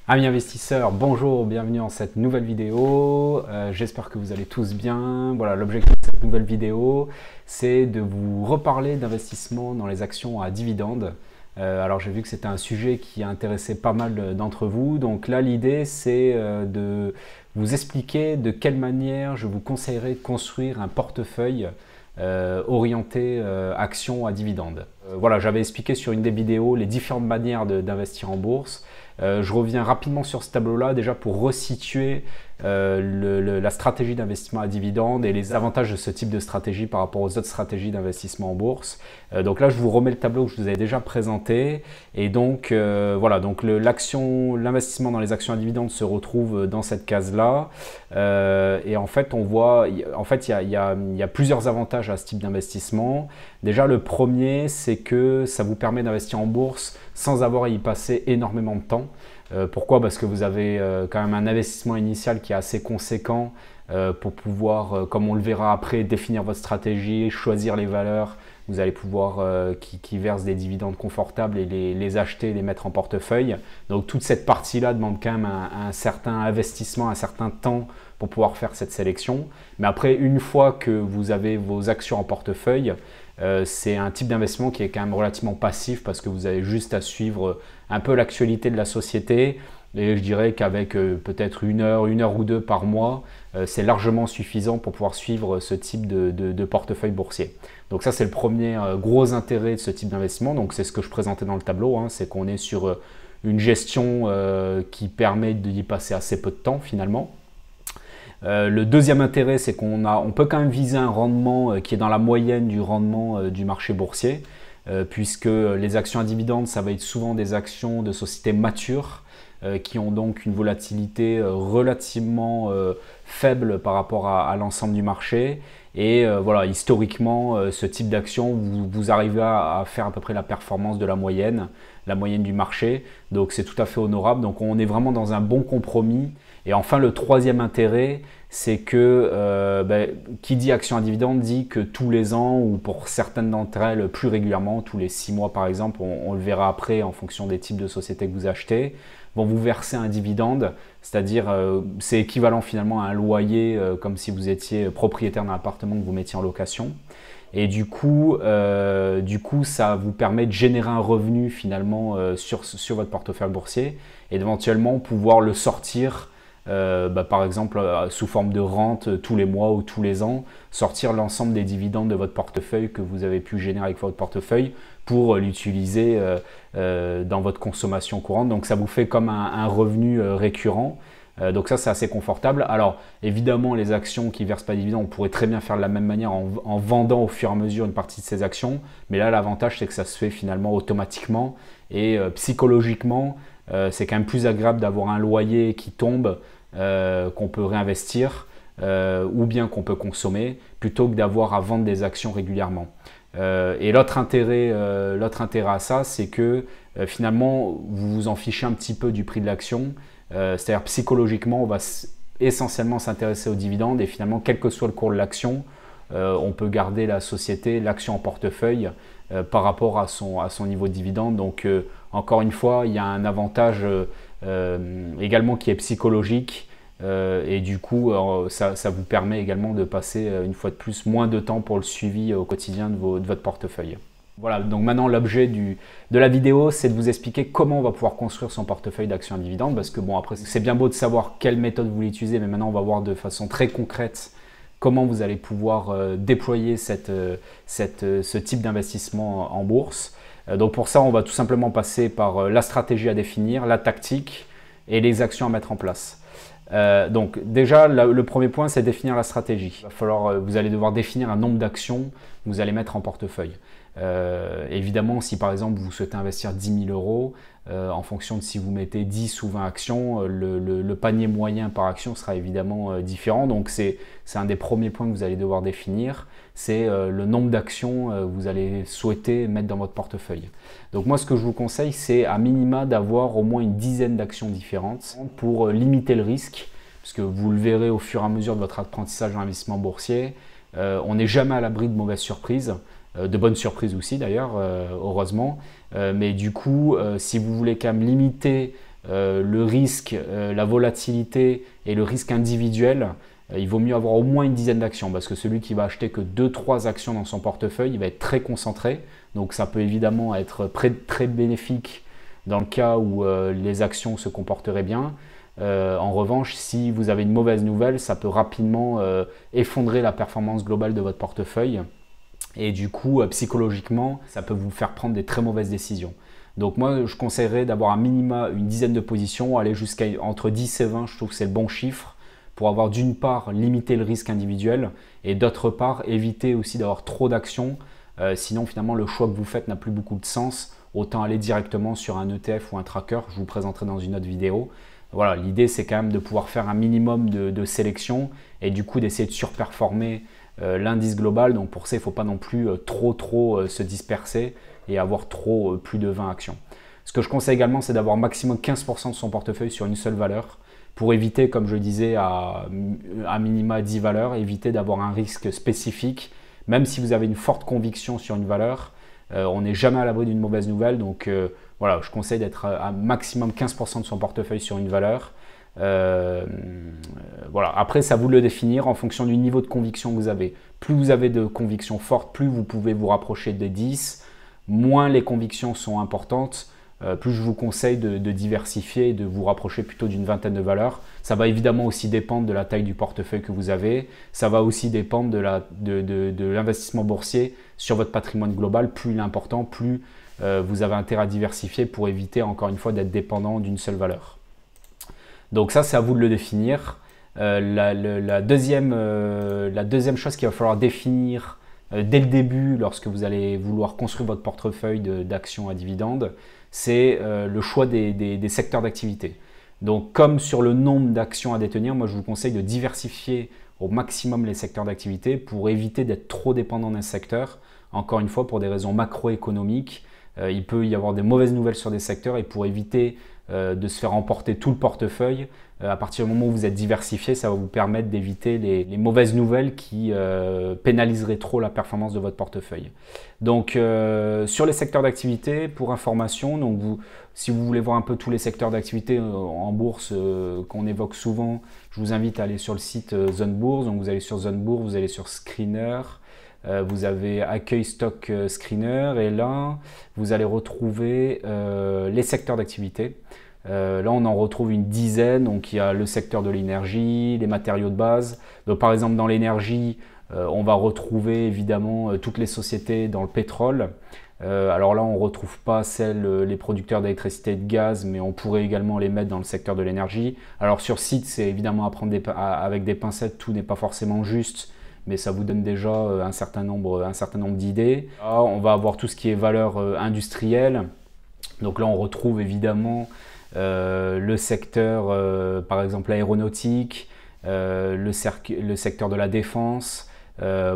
Amis investisseurs, bonjour, bienvenue dans cette nouvelle vidéo. J'espère que vous allez tous bien. Voilà, l'objectif de cette nouvelle vidéo, c'est de vous reparler d'investissement dans les actions à dividendes. Alors j'ai vu que c'était un sujet qui a intéressé pas mal d'entre vous. Donc là, l'idée, c'est de vous expliquer de quelle manière je vous conseillerais de construire un portefeuille orienté actions à dividendes. Voilà, j'avais expliqué sur une des vidéos les différentes manières d'investir en bourse. Je reviens rapidement sur ce tableau-là, déjà pour resituer la stratégie d'investissement à dividendes et les avantages de ce type de stratégie par rapport aux autres stratégies d'investissement en bourse. Donc là, je vous remets le tableau que je vous avais déjà présenté. Et donc, voilà, donc l'investissement dans les actions à dividendes se retrouve dans cette case-là. Et en fait, on voit, il y a plusieurs avantages à ce type d'investissement. Déjà, le premier, c'est que ça vous permet d'investir en bourse sans avoir à y passer énormément de temps. Pourquoi? Parce que vous avez quand même un investissement initial qui est assez conséquent pour pouvoir, comme on le verra après, définir votre stratégie, choisir les valeurs. Vous allez pouvoir qui versent des dividendes confortables et les acheter, les mettre en portefeuille. Donc toute cette partie-là demande quand même un certain investissement, un certain temps pour pouvoir faire cette sélection. Mais après, une fois que vous avez vos actions en portefeuille, c'est un type d'investissement qui est quand même relativement passif parce que vous avez juste à suivre un peu l'actualité de la société. Et je dirais qu'avec peut-être une heure ou deux par mois, c'est largement suffisant pour pouvoir suivre ce type de portefeuille boursier. Donc ça, c'est le premier gros intérêt de ce type d'investissement. Donc c'est ce que je présentais dans le tableau, hein, c'est qu'on est sur une gestion qui permet d'y passer assez peu de temps finalement. Le deuxième intérêt, c'est on peut quand même viser un rendement qui est dans la moyenne du rendement du marché boursier, puisque les actions à dividendes, ça va être souvent des actions de sociétés matures, qui ont donc une volatilité relativement faible par rapport à l'ensemble du marché. Et voilà, historiquement, ce type d'action, vous arrivez à faire à peu près la performance de la moyenne du marché. Donc c'est tout à fait honorable. Donc on est vraiment dans un bon compromis. Et enfin, le troisième intérêt, c'est que qui dit action à dividende dit que tous les ans, ou pour certaines d'entre elles plus régulièrement, tous les 6 mois par exemple, on le verra après en fonction des types de sociétés que vous achetez, vont vous verser un dividende, c'est-à-dire c'est équivalent finalement à un loyer, comme si vous étiez propriétaire d'un appartement que vous mettiez en location. Et du coup, ça vous permet de générer un revenu finalement sur votre portefeuille boursier et d'éventuellement pouvoir le sortir par exemple sous forme de rente tous les mois ou tous les ans, sortir l'ensemble des dividendes de votre portefeuille que vous avez pu générer avec votre portefeuille pour l'utiliser dans votre consommation courante. Donc ça vous fait comme un revenu récurrent. Donc ça, c'est assez confortable. Alors évidemment, les actions qui ne versent pas de dividendes, on pourrait très bien faire de la même manière en vendant au fur et à mesure une partie de ces actions. Mais là, l'avantage, c'est que ça se fait finalement automatiquement. Et psychologiquement, c'est quand même plus agréable d'avoir un loyer qui tombe, qu'on peut réinvestir ou bien qu'on peut consommer, plutôt que d'avoir à vendre des actions régulièrement. Et l'autre intérêt à ça, c'est que finalement, vous vous en fichez un petit peu du prix de l'action. C'est-à-dire psychologiquement, on va essentiellement s'intéresser aux dividendes et finalement, quel que soit le cours de l'action, on peut garder la société, l'action en portefeuille par rapport à son niveau de dividende. Donc encore une fois, il y a un avantage également qui est psychologique et du coup ça vous permet également de passer une fois de plus moins de temps pour le suivi au quotidien de votre portefeuille. Voilà, donc maintenant l'objet de la vidéo, c'est de vous expliquer comment on va pouvoir construire son portefeuille d'actions à dividendes, parce que bon, après c'est bien beau de savoir quelle méthode vous voulez utiliser, mais maintenant on va voir de façon très concrète comment vous allez pouvoir déployer ce type d'investissement en bourse. Donc pour ça, on va tout simplement passer par la stratégie à définir, la tactique et les actions à mettre en place. Donc déjà, le premier point, c'est définir la stratégie. Vous allez devoir définir un nombre d'actions que vous allez mettre en portefeuille. Évidemment, si par exemple vous souhaitez investir 10 000 euros, en fonction de si vous mettez 10 ou 20 actions, le panier moyen par action sera évidemment différent. Donc c'est un des premiers points que vous allez devoir définir, c'est le nombre d'actions que vous allez souhaiter mettre dans votre portefeuille. Donc moi, ce que je vous conseille, c'est à minima d'avoir au moins une dizaine d'actions différentes pour limiter le risque, parce que vous le verrez au fur et à mesure de votre apprentissage dans l'investissement boursier, on n'est jamais à l'abri de mauvaises surprises. De bonnes surprises aussi d'ailleurs, heureusement. Mais du coup, si vous voulez quand même limiter le risque, la volatilité et le risque individuel, il vaut mieux avoir au moins une dizaine d'actions parce que celui qui va acheter que 2-3 actions dans son portefeuille, il va être très concentré. Donc ça peut évidemment être très bénéfique dans le cas où les actions se comporteraient bien. En revanche, si vous avez une mauvaise nouvelle, ça peut rapidement effondrer la performance globale de votre portefeuille. Et du coup, psychologiquement, ça peut vous faire prendre des très mauvaises décisions. Donc moi, je conseillerais d'avoir un minima une dizaine de positions, aller jusqu'à entre 10 et 20, je trouve que c'est le bon chiffre, pour avoir d'une part limité le risque individuel et d'autre part éviter aussi d'avoir trop d'actions. Sinon, finalement, le choix que vous faites n'a plus beaucoup de sens. Autant aller directement sur un ETF ou un tracker, je vous présenterai dans une autre vidéo. Voilà, l'idée, c'est quand même de pouvoir faire un minimum de sélection et du coup d'essayer de surperformer l'indice global. Donc pour ça, il ne faut pas non plus trop se disperser et avoir plus de 20 actions. Ce que je conseille également, c'est d'avoir maximum 15% de son portefeuille sur une seule valeur pour éviter, comme je disais, à minima 10 valeurs, éviter d'avoir un risque spécifique. Même si vous avez une forte conviction sur une valeur, on n'est jamais à l'abri d'une mauvaise nouvelle. Donc voilà, je conseille d'être à maximum 15% de son portefeuille sur une valeur. Voilà. Après, c'est à vous de le définir en fonction du niveau de conviction que vous avez. Plus vous avez de convictions fortes, plus vous pouvez vous rapprocher des 10. Moins les convictions sont importantes, plus je vous conseille de diversifier et de vous rapprocher plutôt d'une vingtaine de valeurs. Ça va évidemment aussi dépendre de la taille du portefeuille que vous avez. Ça va aussi dépendre de l'investissement boursier sur votre patrimoine global. Plus il est important, plus vous avez intérêt à diversifier pour éviter encore une fois d'être dépendant d'une seule valeur. Donc ça, c'est à vous de le définir. La deuxième chose qu'il va falloir définir dès le début, lorsque vous allez vouloir construire votre portefeuille d'actions à dividendes, c'est le choix des secteurs d'activité. Donc comme sur le nombre d'actions à détenir, moi je vous conseille de diversifier au maximum les secteurs d'activité pour éviter d'être trop dépendant d'un secteur. Encore une fois, pour des raisons macroéconomiques, il peut y avoir des mauvaises nouvelles sur des secteurs et pour éviter de se faire emporter tout le portefeuille, à partir du moment où vous êtes diversifié, ça va vous permettre d'éviter les mauvaises nouvelles qui pénaliseraient trop la performance de votre portefeuille. Donc sur les secteurs d'activité, pour information, donc si vous voulez voir un peu tous les secteurs d'activité en bourse qu'on évoque souvent, je vous invite à aller sur le site Zone Bourse. Donc vous allez sur Zone Bourse, vous allez sur Screener. Vous avez Accueil Stock Screener et là, vous allez retrouver les secteurs d'activité. Là, on en retrouve une dizaine. Donc, il y a le secteur de l'énergie, les matériaux de base. Donc, par exemple, dans l'énergie, on va retrouver évidemment toutes les sociétés dans le pétrole. Alors là, on ne retrouve pas les producteurs d'électricité et de gaz, mais on pourrait également les mettre dans le secteur de l'énergie. Alors sur site, c'est évidemment à prendre avec des pincettes, tout n'est pas forcément juste, mais ça vous donne déjà un certain nombre d'idées. Là, on va avoir tout ce qui est valeur industrielle. Donc là, on retrouve évidemment le secteur, par exemple, aéronautique, le secteur de la défense, la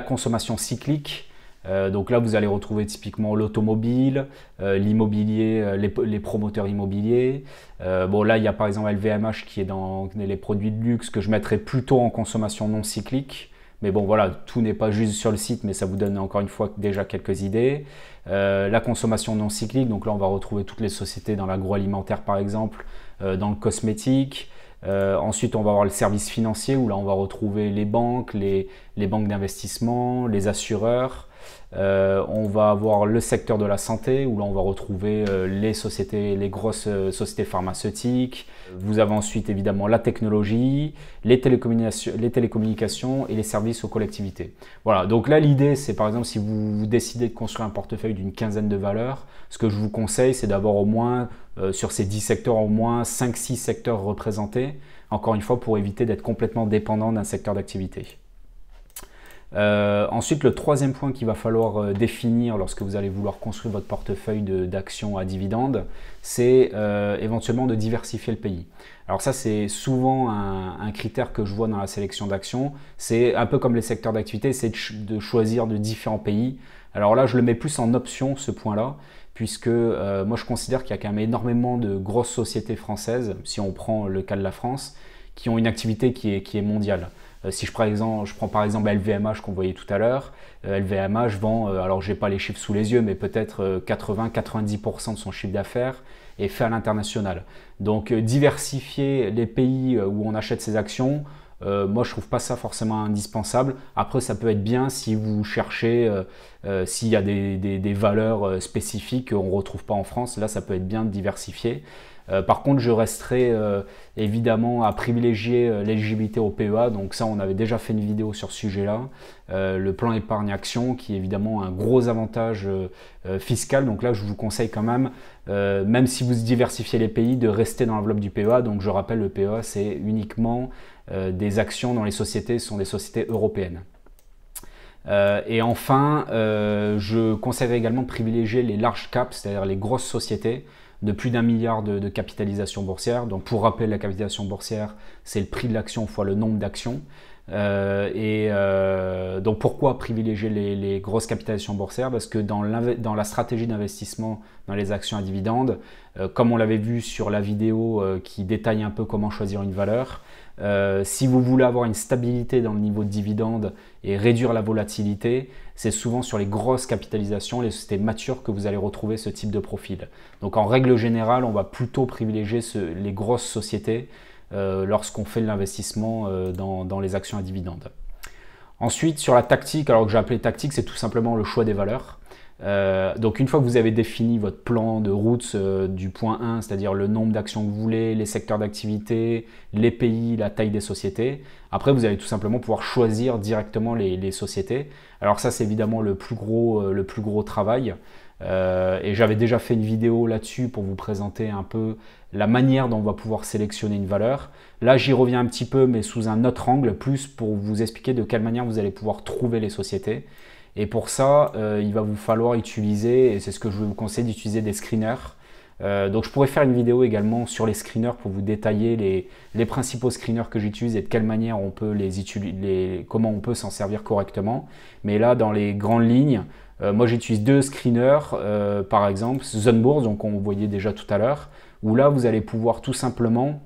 consommation cyclique. Donc là, vous allez retrouver typiquement l'automobile, l'immobilier, les promoteurs immobiliers. Bon, là, il y a par exemple LVMH qui est dans les produits de luxe que je mettrais plutôt en consommation non cyclique. Mais bon, voilà, tout n'est pas juste sur le site, mais ça vous donne encore une fois déjà quelques idées. La consommation non cyclique, donc là, on va retrouver toutes les sociétés dans l'agroalimentaire par exemple, dans le cosmétique. Ensuite, on va avoir le service financier où là, on va retrouver les banques, les banques d'investissement, les assureurs. On va avoir le secteur de la santé où là, on va retrouver les grosses sociétés pharmaceutiques. Vous avez ensuite évidemment la technologie, les télécommunications et les services aux collectivités. Voilà, donc là, l'idée, c'est par exemple si vous décidez de construire un portefeuille d'une quinzaine de valeurs, ce que je vous conseille, c'est d'avoir au moins sur ces 10 secteurs, au moins 5-6 secteurs représentés, encore une fois pour éviter d'être complètement dépendant d'un secteur d'activité. Ensuite, le troisième point qu'il va falloir définir lorsque vous allez vouloir construire votre portefeuille d'actions à dividendes, c'est éventuellement de diversifier le pays. Alors ça, c'est souvent un critère que je vois dans la sélection d'actions. C'est un peu comme les secteurs d'activité, c'est de choisir de différents pays. Alors là, je le mets plus en option, ce point-là, puisque moi, je considère qu'il y a quand même énormément de grosses sociétés françaises, si on prend le cas de la France, qui ont une activité qui est mondiale. Si je prends par exemple LVMH qu'on voyait tout à l'heure, LVMH vend, alors j'ai pas les chiffres sous les yeux, mais peut-être 80-90% de son chiffre d'affaires est fait à l'international. Donc diversifier les pays où on achète ses actions, moi je trouve pas ça forcément indispensable. Après ça peut être bien si vous cherchez, s'il y a des valeurs spécifiques qu'on ne retrouve pas en France, là ça peut être bien de diversifier. Par contre, je resterai évidemment à privilégier l'éligibilité au PEA. Donc ça, on avait déjà fait une vidéo sur ce sujet-là. Le plan épargne action, qui est évidemment un gros avantage fiscal. Donc là, je vous conseille quand même si vous diversifiez les pays, de rester dans l'enveloppe du PEA. Donc je rappelle, le PEA, c'est uniquement des actions dans les sociétés, ce sont des sociétés européennes. Et enfin, je conseillerais également de privilégier les large caps, c'est-à-dire les grosses sociétés de plus d'1 milliard de capitalisation boursière. Donc pour rappel, la capitalisation boursière, c'est le prix de l'action fois le nombre d'actions. Donc pourquoi privilégier les grosses capitalisations boursières? Parce que dans la stratégie d'investissement dans les actions à dividendes, comme on l'avait vu sur la vidéo qui détaille un peu comment choisir une valeur, si vous voulez avoir une stabilité dans le niveau de dividende et réduire la volatilité, c'est souvent sur les grosses capitalisations, les sociétés matures, que vous allez retrouver ce type de profil. Donc en règle générale, on va plutôt privilégier les grosses sociétés lorsqu'on fait de l'investissement dans les actions à dividendes. Ensuite, sur la tactique, alors que j'ai appelé tactique, c'est tout simplement le choix des valeurs. Donc une fois que vous avez défini votre plan de route du point 1, c'est-à-dire le nombre d'actions que vous voulez, les secteurs d'activité, les pays, la taille des sociétés, après vous allez tout simplement pouvoir choisir directement les sociétés. Alors ça, c'est évidemment le plus gros travail. Et j'avais déjà fait une vidéo là-dessus pour vous présenter un peu la manière dont on va pouvoir sélectionner une valeur. Là, j'y reviens un petit peu, mais sous un autre angle, plus pour vous expliquer de quelle manière vous allez pouvoir trouver les sociétés. Et pour ça, il va vous falloir utiliser, et c'est ce que je vous conseille, d'utiliser des screeners. Donc je pourrais faire une vidéo également sur les screeners pour vous détailler les principaux screeners que j'utilise et de quelle manière on peut comment on peut s'en servir correctement. Mais là, dans les grandes lignes, moi j'utilise deux screeners, par exemple Zonebourse, donc on voyait déjà tout à l'heure, où là vous allez pouvoir tout simplement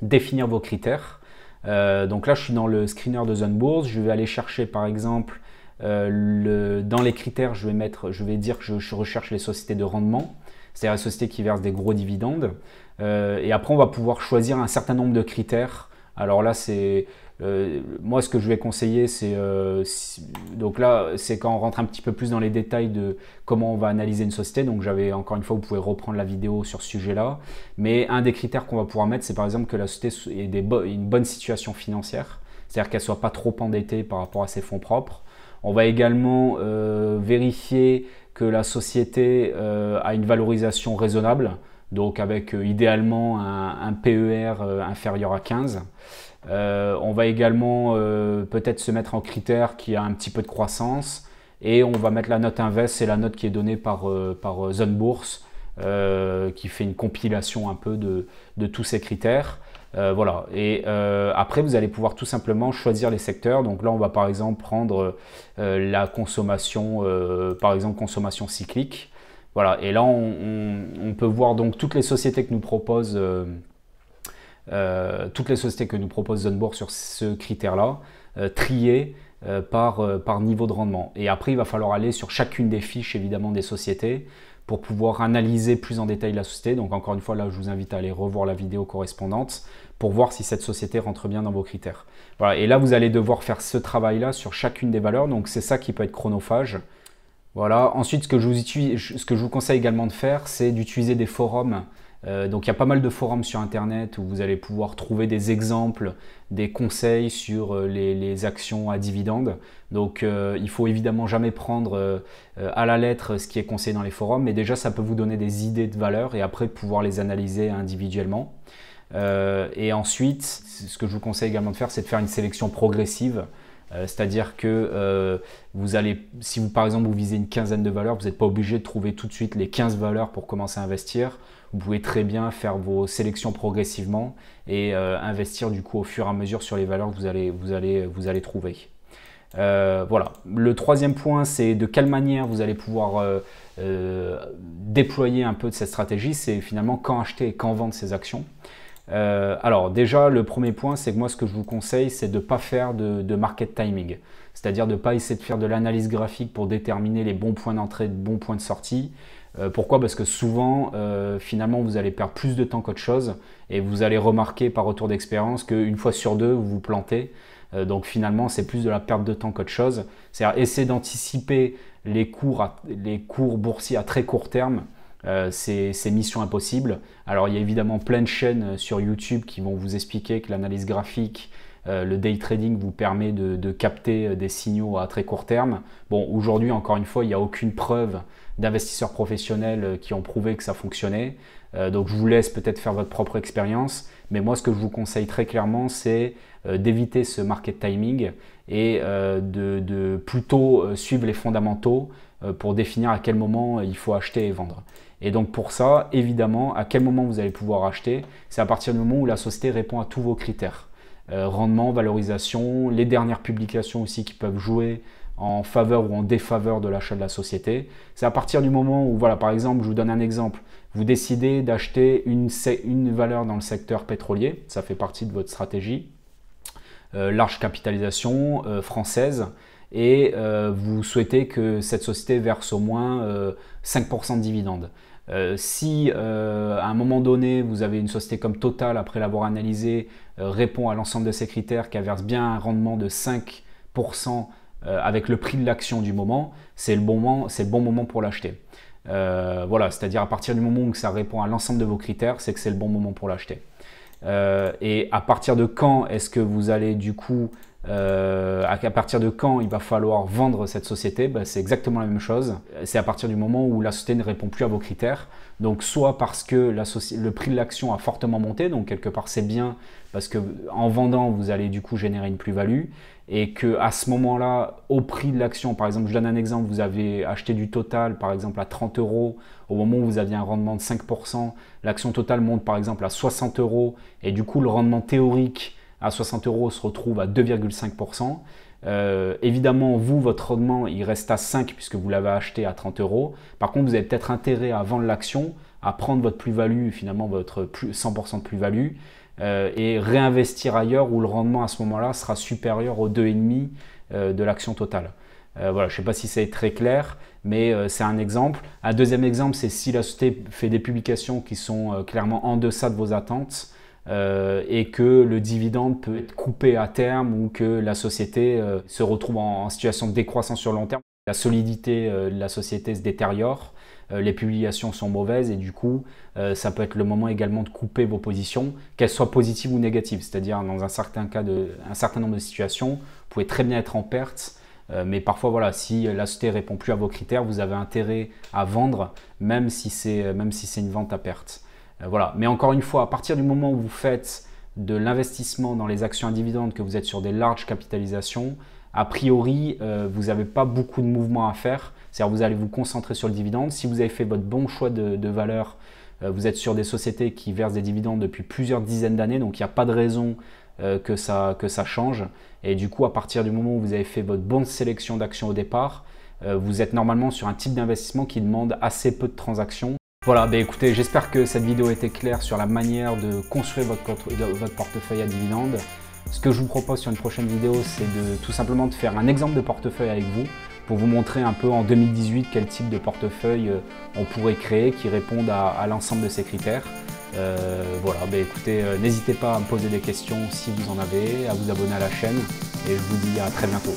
définir vos critères. Donc là je suis dans le screener de Zonebourse, je vais aller chercher par exemple dans les critères, je vais dire que je recherche les sociétés de rendement, c'est-à-dire les sociétés qui versent des gros dividendes. Et après, on va pouvoir choisir un certain nombre de critères. Alors là, moi, ce que je vais conseiller, donc là, c'est quand on rentre un petit peu plus dans les détails de comment on va analyser une société. Donc encore une fois, vous pouvez reprendre la vidéo sur ce sujet-là. Mais un des critères qu'on va pouvoir mettre, c'est par exemple que la société ait une bonne situation financière, c'est-à-dire qu'elle ne soit pas trop endettée par rapport à ses fonds propres. On va également vérifier que la société a une valorisation raisonnable, donc avec idéalement un PER inférieur à 15. On va également peut-être se mettre en critère qui a un petit peu de croissance, et on va mettre la note Invest, c'est la note qui est donnée par Zonebourse, qui fait une compilation un peu de tous ces critères. Voilà, et après vous allez pouvoir tout simplement choisir les secteurs. Donc là on va par exemple prendre la consommation, par exemple consommation cyclique. Voilà, et là on peut voir donc toutes les sociétés que nous propose Zonebourse sur ce critère-là, triées par niveau de rendement. Et après il va falloir aller sur chacune des fiches évidemment des sociétés pour pouvoir analyser plus en détail la société. Donc encore une fois, là je vous invite à aller revoir la vidéo correspondante pour voir si cette société rentre bien dans vos critères. Voilà, et là vous allez devoir faire ce travail-là sur chacune des valeurs, donc c'est ça qui peut être chronophage. Voilà, ensuite ce que je vous conseille également de faire, c'est d'utiliser des forums. Donc il y a pas mal de forums sur internet où vous allez pouvoir trouver des exemples, des conseils sur les actions à dividendes. Donc il faut évidemment jamais prendre à la lettre ce qui est conseillé dans les forums, mais déjà ça peut vous donner des idées de valeurs et après pouvoir les analyser individuellement. Et ensuite, ce que je vous conseille également de faire, c'est de faire une sélection progressive. C'est-à-dire que si par exemple vous visez une quinzaine de valeurs, vous n'êtes pas obligé de trouver tout de suite les 15 valeurs pour commencer à investir. Vous pouvez très bien faire vos sélections progressivement et investir du coup au fur et à mesure sur les valeurs que vous allez trouver. Voilà. Le troisième point, c'est de quelle manière vous allez pouvoir déployer un peu de cette stratégie. C'est finalement quand acheter et quand vendre ces actions. Alors déjà, le premier point, c'est que moi, ce que je vous conseille, c'est de ne pas faire de market timing. C'est-à-dire de ne pas essayer de faire de l'analyse graphique pour déterminer les bons points d'entrée, les bons points de sortie. Pourquoi? Parce que souvent, finalement, vous allez perdre plus de temps qu'autre chose et vous allez remarquer par retour d'expérience qu'une fois sur deux, vous vous plantez. Donc finalement, c'est plus de la perte de temps qu'autre chose. C'est-à-dire essayer d'anticiper les cours boursiers à très court terme. C'est mission impossible. Alors il y a évidemment plein de chaînes sur YouTube qui vont vous expliquer que l'analyse graphique, le day trading vous permet de capter des signaux à très court terme. Bon, aujourd'hui, encore une fois, il n'y a aucune preuve d'investisseurs professionnels qui ont prouvé que ça fonctionnait. Donc je vous laisse peut-être faire votre propre expérience. Mais moi, ce que je vous conseille très clairement, c'est d'éviter ce market timing et de plutôt suivre les fondamentaux pour définir à quel moment il faut acheter et vendre. Et donc pour ça, évidemment, à quel moment vous allez pouvoir acheter, c'est à partir du moment où la société répond à tous vos critères. Rendement, valorisation, les dernières publications aussi qui peuvent jouer en faveur ou en défaveur de l'achat de la société. C'est à partir du moment où, voilà, par exemple, je vous donne un exemple, vous décidez d'acheter une valeur dans le secteur pétrolier, ça fait partie de votre stratégie, large capitalisation française, et vous souhaitez que cette société verse au moins 5% de dividendes. Si à un moment donné, vous avez une société comme Total, après l'avoir analysée, répond à l'ensemble de ces critères, qui verse bien un rendement de 5% avec le prix de l'action du moment, c'est le bon moment pour l'acheter. Voilà, c'est-à-dire à partir du moment où ça répond à l'ensemble de vos critères, c'est que c'est le bon moment pour l'acheter. Et à partir de quand est-ce que vous allez du coup, à partir de quand il va falloir vendre cette société? Ben, c'est exactement la même chose. C'est à partir du moment où la société ne répond plus à vos critères. Donc soit parce que le prix de l'action a fortement monté, donc quelque part c'est bien parce que en vendant vous allez du coup générer une plus-value, et que à ce moment-là, au prix de l'action, par exemple, je donne un exemple, vous avez acheté du Total par exemple à 30 €, au moment où vous aviez un rendement de 5%, l'action Total monte par exemple à 60 € et du coup le rendement théorique à 60 € se retrouve à 2,5%. Évidemment, vous, votre rendement, il reste à 5 puisque vous l'avez acheté à 30 €. Par contre, vous avez peut-être intérêt à vendre l'action, à prendre votre plus-value, finalement votre 100% de plus-value, et réinvestir ailleurs où le rendement à ce moment-là sera supérieur aux 2,5 de l'action Total. Voilà, je ne sais pas si c'est très clair, mais c'est un exemple. Un deuxième exemple, c'est si la société fait des publications qui sont clairement en deçà de vos attentes, et que le dividende peut être coupé à terme ou que la société se retrouve en situation de décroissance sur le long terme. La solidité de la société se détériore, les publications sont mauvaises et du coup, ça peut être le moment également de couper vos positions, qu'elles soient positives ou négatives. C'est-à-dire dans un certain nombre de situations, vous pouvez très bien être en perte, mais parfois, voilà, si la société ne répond plus à vos critères, vous avez intérêt à vendre, même si c'est une vente à perte. Voilà. Mais encore une fois, à partir du moment où vous faites de l'investissement dans les actions à dividendes, que vous êtes sur des larges capitalisations, a priori, vous n'avez pas beaucoup de mouvements à faire. C'est-à-dire vous allez vous concentrer sur le dividende. Si vous avez fait votre bon choix de valeur, vous êtes sur des sociétés qui versent des dividendes depuis plusieurs dizaines d'années, donc il n'y a pas de raison que ça change. Et du coup, à partir du moment où vous avez fait votre bonne sélection d'actions au départ, vous êtes normalement sur un type d'investissement qui demande assez peu de transactions. Voilà, bah écoutez, j'espère que cette vidéo était claire sur la manière de construire votre portefeuille à dividendes. Ce que je vous propose sur une prochaine vidéo, c'est tout simplement de faire un exemple de portefeuille avec vous pour vous montrer un peu en 2018 quel type de portefeuille on pourrait créer qui réponde à l'ensemble de ces critères. Voilà, bah écoutez, n'hésitez pas à me poser des questions si vous en avez, à vous abonner à la chaîne et je vous dis à très bientôt.